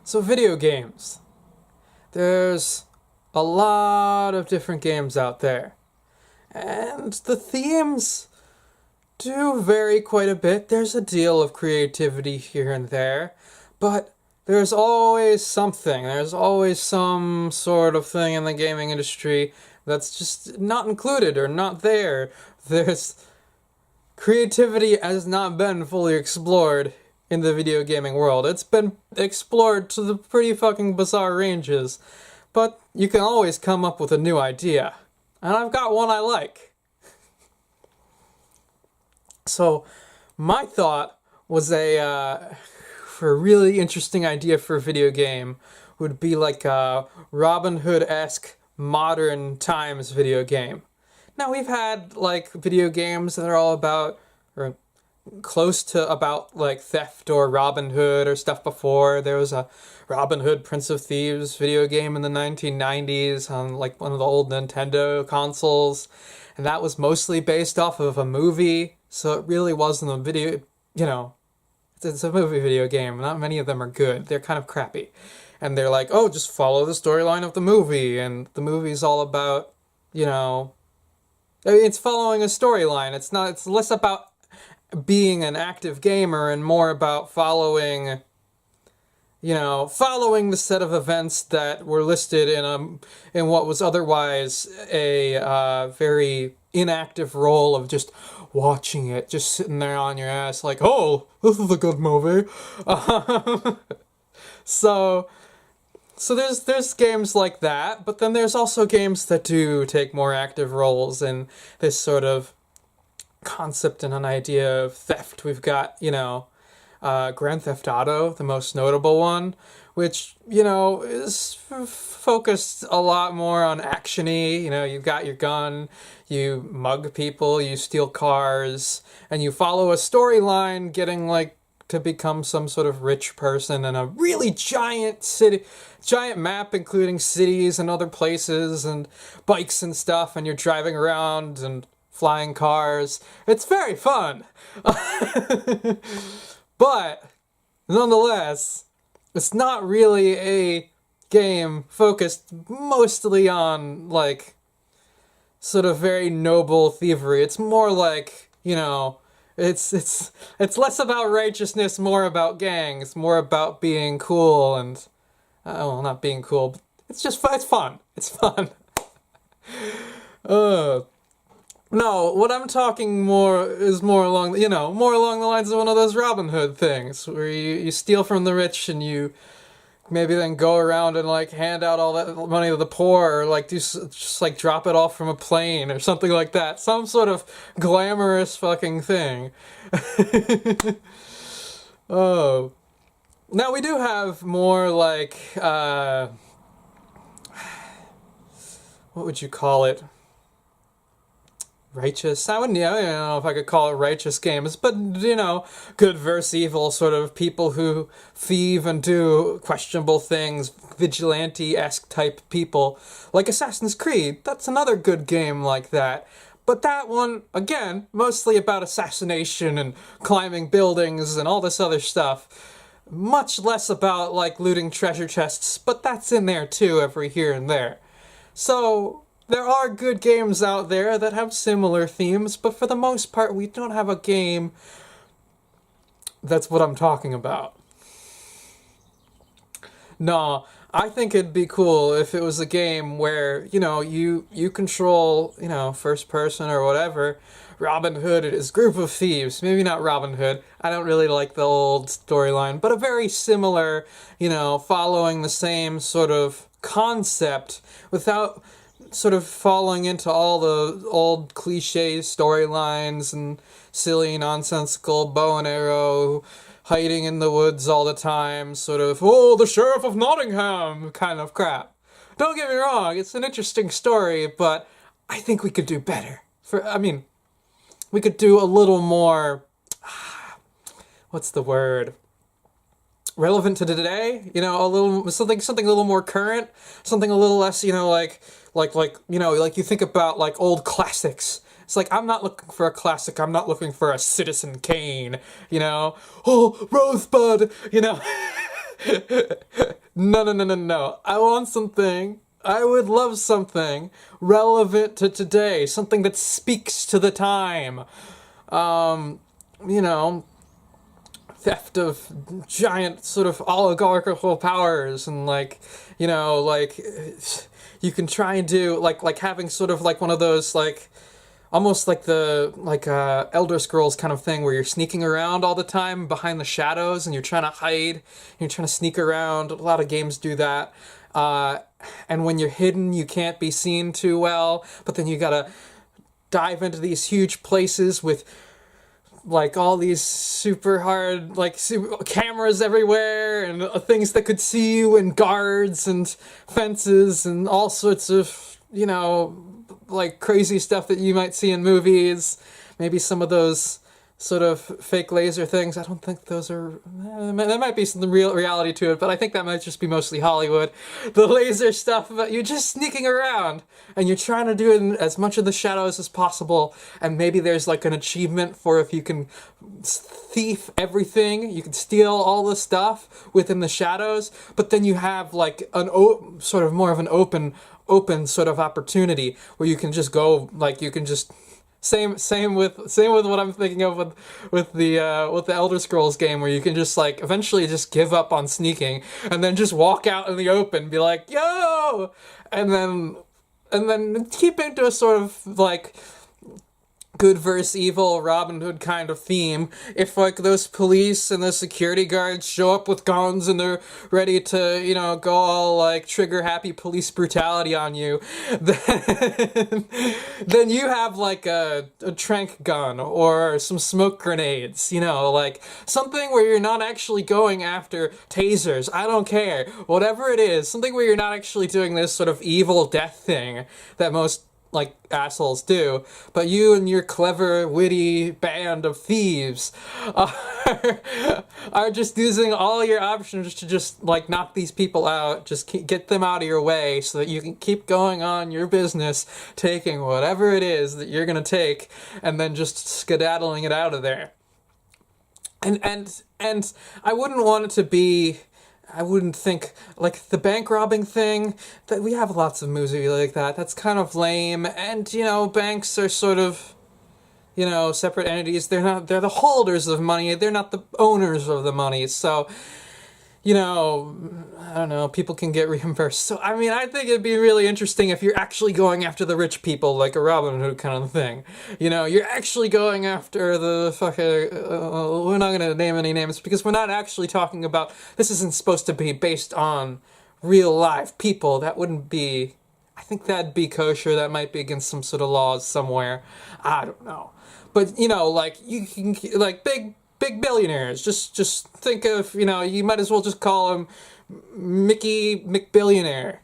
So video games. There's a lot of different games out there. And the themes do vary quite a bit. There's a deal of creativity here and there. But there's always something. There's always some sort of thing in the gaming industry that's just not included or not there. There's creativity has not been fully explored in the video gaming world. It's been explored to the pretty fucking bizarre ranges, but you can always come up with a new idea. And I've got one I like. So, my thought was for a really interesting idea for a video game would be like a Robin Hood-esque modern times video game. Now, we've had like video games that are all about, or close to about, like theft or Robin Hood or stuff before. There was a Robin Hood Prince of Thieves video game in the 1990s on like one of the old Nintendo consoles, and that was mostly based off of a movie, so it really wasn't a video, it's a movie video game. Not many of them are good. They're kind of crappy. And they're like, oh, just follow the storyline of the movie, and the movie's all about, it's following a storyline. It's less about being an active gamer and more about following the set of events that were listed in what was otherwise a very inactive role of just watching it, just sitting there on your ass like, oh, this is a good movie. So there's games like that, but then there's also games that do take more active roles in this sort of concept and an idea of theft. We've got, Grand Theft Auto, the most notable one, which, is focused a lot more on action-y. You've got your gun, you mug people, you steal cars, and you follow a storyline getting, to become some sort of rich person in a really giant map, including cities and other places and bikes and stuff, and you're driving around and flying cars. It's very fun. But, nonetheless, it's not really a game focused mostly on, sort of very noble thievery. It's more like, it's less about righteousness, more about gangs, more about being cool and, not being cool, but it's just fun. It's fun. It's fun. No, what I'm talking more along the lines of one of those Robin Hood things, where you steal from the rich and you maybe then go around and, hand out all that money to the poor, or, just drop it off from a plane or something like that. Some sort of glamorous fucking thing. Oh. Now, we do have more, what would you call it? Righteous. I don't know if I could call it righteous games, but, good versus evil, sort of people who thieve and do questionable things, vigilante-esque type people, like Assassin's Creed. That's another good game like that. But that one, again, mostly about assassination and climbing buildings and all this other stuff. Much less about, looting treasure chests, but that's in there too, every here and there. So there are good games out there that have similar themes, but for the most part, we don't have a game that's what I'm talking about. No, I think it'd be cool if it was a game where, you control, first person or whatever, Robin Hood and his group of thieves. Maybe not Robin Hood. I don't really like the old storyline, but a very similar, following the same sort of concept without sort of falling into all the old cliche storylines and silly, nonsensical bow and arrow, hiding in the woods all the time, sort of, oh, the Sheriff of Nottingham kind of crap. Don't get me wrong, it's an interesting story, but I think we could do better. We could do a little more, what's the word? Relevant to today, a little something a little more current, something a little less, you think about old classics. It's I'm not looking for a classic. I'm not looking for a Citizen Kane. Oh, Rosebud. No, no, no, no, no. I want something. I would love something relevant to today, something that speaks to the time. Um, you know, theft of giant sort of oligarchical powers and like, like you can try and do like having sort of like one of those like almost like the Elder Scrolls kind of thing where you're sneaking around all the time behind the shadows and you're trying to hide, and you're trying to sneak around. A lot of games do that. And when you're hidden, you can't be seen too well, but then you gotta dive into these huge places with like all these super hard cameras everywhere and things that could see you and guards and fences and all sorts of like crazy stuff that you might see in movies. Maybe some of those sort of fake laser things. I don't think those are... there might be some real reality to it, but I think that might just be mostly Hollywood. The laser stuff, but you're just sneaking around, and you're trying to do it in as much of the shadows as possible, and maybe there's like an achievement for if you can thief everything, you can steal all the stuff within the shadows, but then you have like an sort of more of an open sort of opportunity where you can just go, like you can just... Same with what I'm thinking of with the Elder Scrolls game, where you can just like eventually just give up on sneaking and then just walk out in the open, be like, yo, and then keep into a sort of like good versus evil Robin Hood kind of theme. If like those police and those security guards show up with guns and they're ready to, go all like trigger happy police brutality on you, then you have like a trank gun or some smoke grenades, like something where you're not actually going after tasers. I don't care. Whatever it is, something where you're not actually doing this sort of evil death thing that most like assholes do, but you and your clever, witty band of thieves are just using all your options to just like knock these people out, just get them out of your way so that you can keep going on your business, taking whatever it is that you're gonna take, and then just skedaddling it out of there. And I wouldn't want it to be... I wouldn't think, like, the bank robbing thing, that we have lots of movies like that. That's kind of lame. And, banks are sort of, separate entities. They're the holders of money. They're not the owners of the money. So, I don't know, people can get reimbursed. So, I mean, I think it'd be really interesting if you're actually going after the rich people, like a Robin Hood kind of thing. You're actually going after the fucking... we're not going to name any names, because we're not actually talking about... This isn't supposed to be based on real live people. That wouldn't be... I think that'd be kosher. That might be against some sort of laws somewhere. I don't know. But, like, you can... Like, big billionaires. Just think of, you might as well just call him Mickey McBillionaire.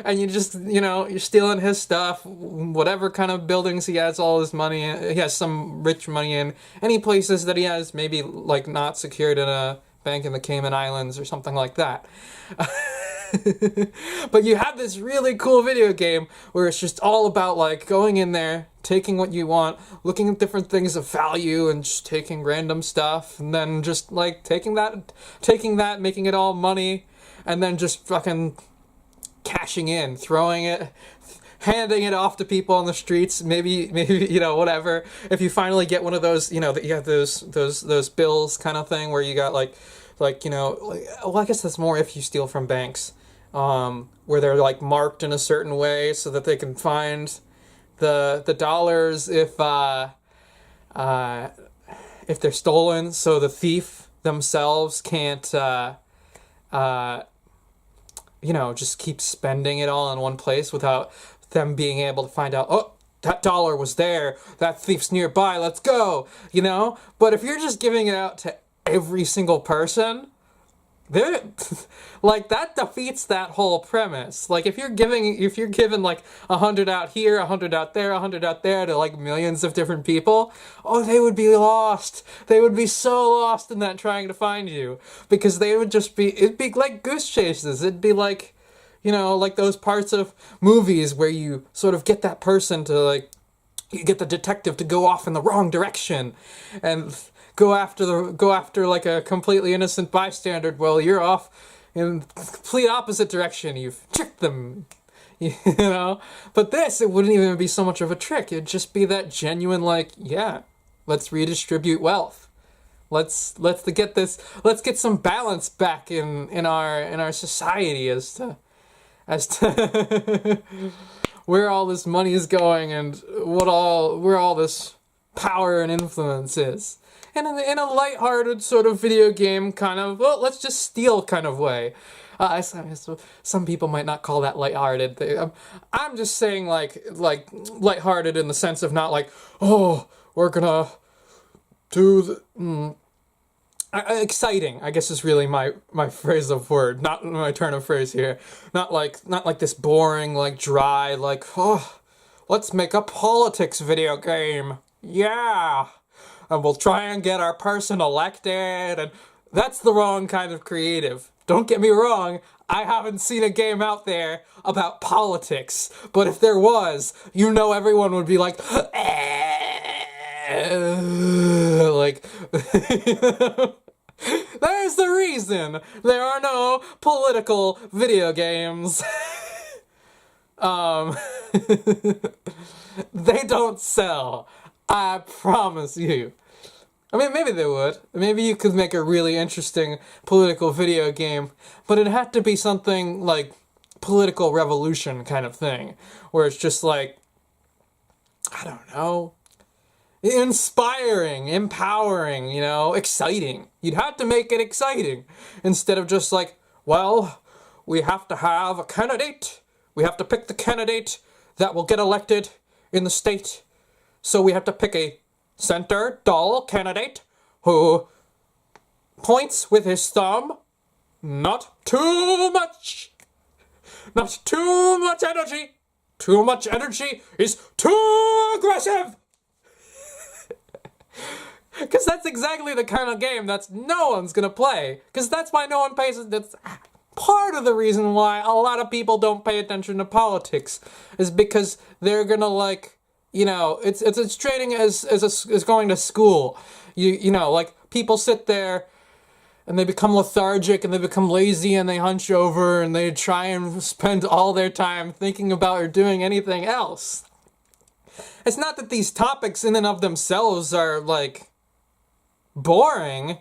And you just, you're stealing his stuff, whatever kind of buildings he has all his money in. He has some rich money in. Any places that he has maybe, like, not secured in a bank in the Cayman Islands or something like that. But you have this really cool video game where it's just all about like going in there, taking what you want, looking at different things of value and just taking random stuff, and then just like taking that, making it all money, and then just fucking cashing in, throwing it, handing it off to people on the streets, maybe whatever. If you finally get one of those, that you have those bills kind of thing where you got well, I guess that's more if you steal from banks, where they're like marked in a certain way so that they can find the dollars if they're stolen, so the thief themselves can't just keep spending it all in one place without them being able to find out, oh, that dollar was there, that thief's nearby, let's go, But if you're just giving it out to every single person, like, that defeats that whole premise. Like, if you're giving like 100 out here, 100 out there, 100 out there to like millions of different people, oh, they would be lost. They would be so lost in that trying to find you, because it'd be like goose chases. It'd be like, like those parts of movies where you sort of get that person to like, you get the detective to go off in the wrong direction and go after like a completely innocent bystander. Well, you're off in the complete opposite direction. You've tricked them. You know? But this, it wouldn't even be so much of a trick. It'd just be that genuine, like, yeah, let's redistribute wealth. Let's get some balance back in our society as to where all this money is going and where all this power and influence is. And in a lighthearted sort of video game kind of, well, let's just steal kind of way. Some people might not call that lighthearted. I'm just saying like lighthearted in the sense of not like, oh, we're gonna do the... exciting, I guess, is really my phrase of word, not my turn of phrase here. Not like this boring, like dry, like, oh, let's make a politics video game. Yeah. And we'll try and get our person elected, and that's the wrong kind of creative. Don't get me wrong, I haven't seen a game out there about politics, but if there was, you know everyone would be like, like, there's the reason there are no political video games. They don't sell, I promise you. I mean, maybe they would. Maybe you could make a really interesting political video game, but it had to be something like political revolution kind of thing, where it's just like, I don't know, inspiring, empowering, you know, exciting. You'd have to make it exciting instead of just like, well, we have to have a candidate. We have to pick the candidate that will get elected in the state. So we have to pick a center dull candidate who points with his thumb, not too much energy. Too much energy is too aggressive. Because that's exactly the kind of game that's no one's gonna play. Because that's why no one pays. That's part of the reason why a lot of people don't pay attention to politics, is because they're gonna like, you know, it's training as going to school. You know, like people sit there and they become lethargic and they become lazy and they hunch over and they try and spend all their time thinking about or doing anything else. It's not that these topics in and of themselves are like boring,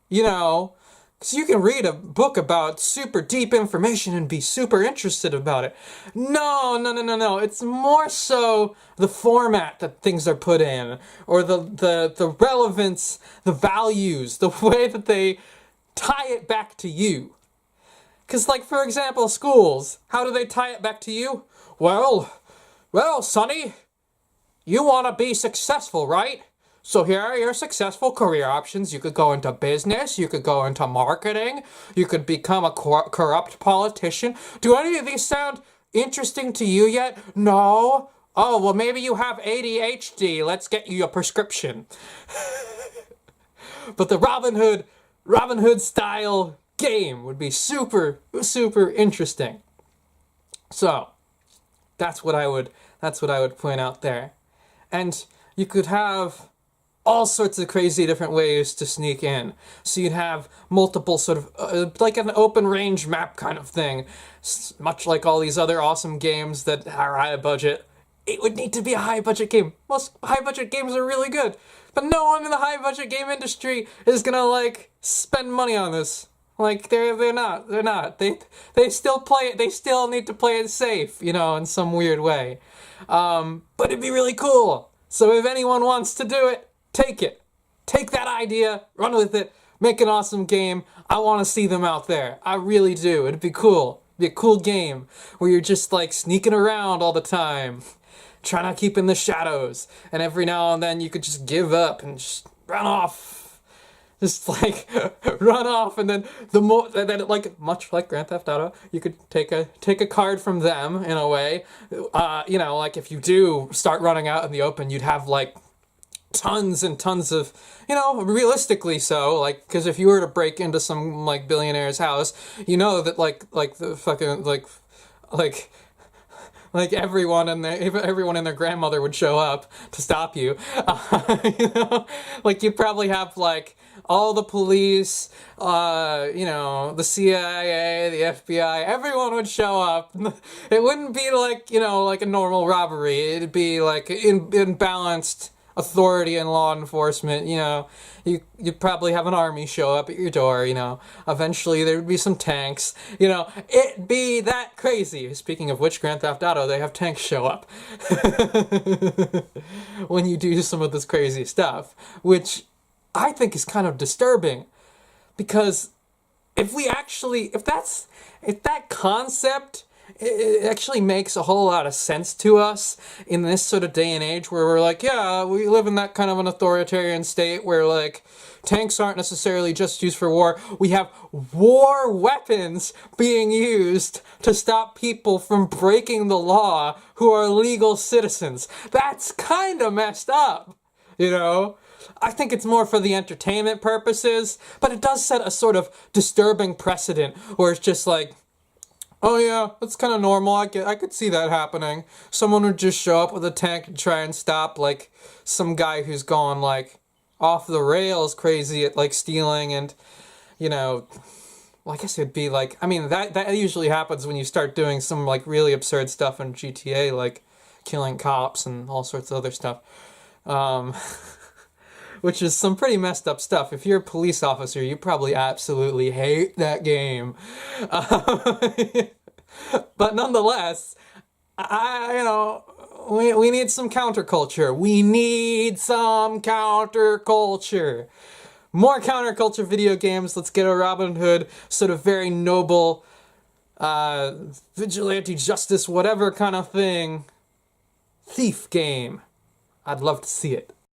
you know, because you can read a book about super deep information and be super interested about it. No. It's more so the format that things are put in, or the relevance, the values, the way that they tie it back to you. Because, like, for example, schools, how do they tie it back to you? Well, Sonny, you want to be successful, right? So here are your successful career options. You could go into business, you could go into marketing, you could become a corrupt politician. Do any of these sound interesting to you yet? No? Oh, well, maybe you have ADHD. Let's get you a prescription. But the Robin Hood style game would be super, super interesting. So, that's what I would point out there. And you could have all sorts of crazy different ways to sneak in. So you'd have multiple sort of, like an open range map kind of thing. Much like all these other awesome games that are high budget. It would need to be a high budget game. Most high budget games are really good. But no one in the high budget game industry is gonna like spend money on this. Like they're not. They still play it. They still need to play it safe, you know, in some weird way. But it'd be really cool. So if anyone wants to do it, take it. Take that idea, run with it, make an awesome game. I want to see them out there. I really do. It'd be cool. It'd be a cool game where you're just like sneaking around all the time, trying to keep in the shadows. And every now and then you could just give up and just run off. Just like run off, and then like much like Grand Theft Auto, you could take a card from them in a way. You know, like if you do start running out in the open, you'd have like tons and tons of, you know, realistically so, like, because if you were to break into some like billionaire's house, you know that like the fucking like Like everyone and their grandmother would show up to stop you. You know, like you'd probably have like all the police, you know, the CIA, the FBI, everyone would show up. It wouldn't be like, you know, like a normal robbery. It'd be like imbalanced authority and law enforcement. You know, you'd probably have an army show up at your door. You know, eventually there would be some tanks. You know, it'd be that crazy. Speaking of which, Grand Theft Auto, they have tanks show up when you do some of this crazy stuff, which I think is kind of disturbing, because if that concept, it actually makes a whole lot of sense to us in this sort of day and age where we're like, yeah, we live in that kind of an authoritarian state where like tanks aren't necessarily just used for war. We have war weapons being used to stop people from breaking the law who are legal citizens. That's kind of messed up, you know? I think it's more for the entertainment purposes, but it does set a sort of disturbing precedent where it's just like, oh yeah, that's kind of normal. I could see that happening. Someone would just show up with a tank and try and stop like some guy who's gone like off the rails crazy at like stealing and, you know, well, I guess it'd be like, I mean, that usually happens when you start doing some like really absurd stuff in GTA, like killing cops and all sorts of other stuff. Which is some pretty messed up stuff. If you're a police officer, you probably absolutely hate that game. But nonetheless, you know, we need some counterculture. We need some counterculture. More counterculture video games. Let's get a Robin Hood sort of very noble, vigilante justice, whatever kind of thing, thief game. I'd love to see it.